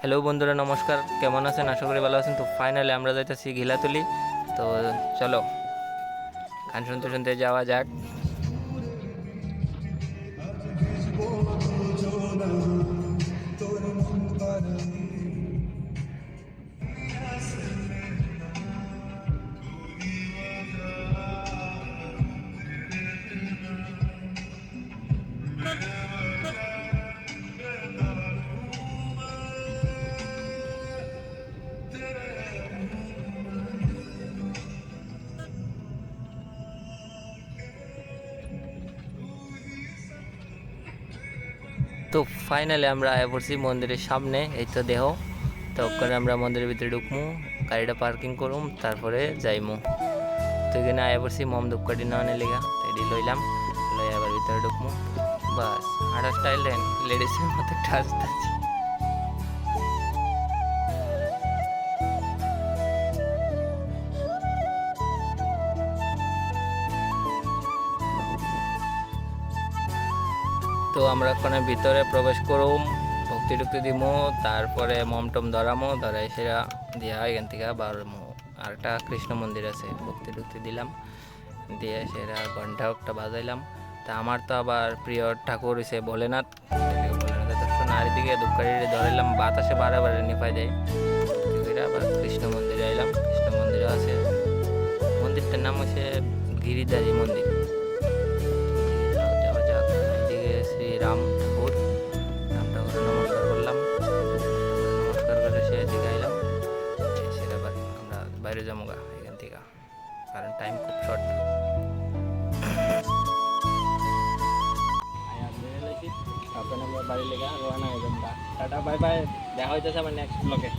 Hello বন্ধুরা, নমস্কার। কেমন আছেন? আশা করি ভালো আছেন। তো ফাইনালি আমরা যাইতেছি ঘিলাতুলি। তো চলো গান শুনতে শুনতে যাওয়া যাক। তো ফাইনালি আমরা আয়া পড়ছি মন্দিরের সামনে। এই তো দেহ। তো ওখানে আমরা মন্দিরের ভিতরে ঢুকমু, গাড়িটা পার্কিং করুম, তারপরে যাইমু। তো এখানে আয়া পড়ছি মম ধূপকাঠি নেওয়ার লেগা। এটি লইলাম, লই আবার ভিতরে ঢুকমু। বাস হাঁটা স্টাইল দেন, লেডিসের মতো একটা আসতে আছি। তো আমরা ওখানে ভিতরে প্রবেশ করুম, ভক্তি টুক্তি দিমু, তারপরে মমটম ধরামো, ধরাই সেরা দিয়া এখান থেকে বারমু। আর একটা কৃষ্ণ মন্দির আছে, ভক্তি টুক্তি দিলাম, দিয়ে সেরা ঘন্টা একটা বাজাইলাম। তা আমার তো আবার প্রিয় ঠাকুর হয়েছে ভোলেনাথ। ভোলেনাথের দর্শন আর এদিকে ধূপকাঠি ধরাইলাম, বাতাসে বারে বারে নিপাই দেয়। আবার কৃষ্ণ মন্দিরে আইলাম, কৃষ্ণ মন্দিরও আছে। মন্দিরটার নাম হচ্ছে গিরিধারী মন্দির। যাওয়া যাক। এদিকে শ্রীরাম ঠাকুর, রাম ঠাকুরের নমস্কার করলাম, নমস্কার করে সে এদিকে আইলাম। সেটা বাড়ি আমরা বাইরে যাবো গা এখান থেকে, কারণ টাইম খুব শর্ট। বাড়ি লেগে রওনা হয়ে যাবো। Tata, bye bye. দেখা হইতেছে আবার নেক্সট ব্লগে।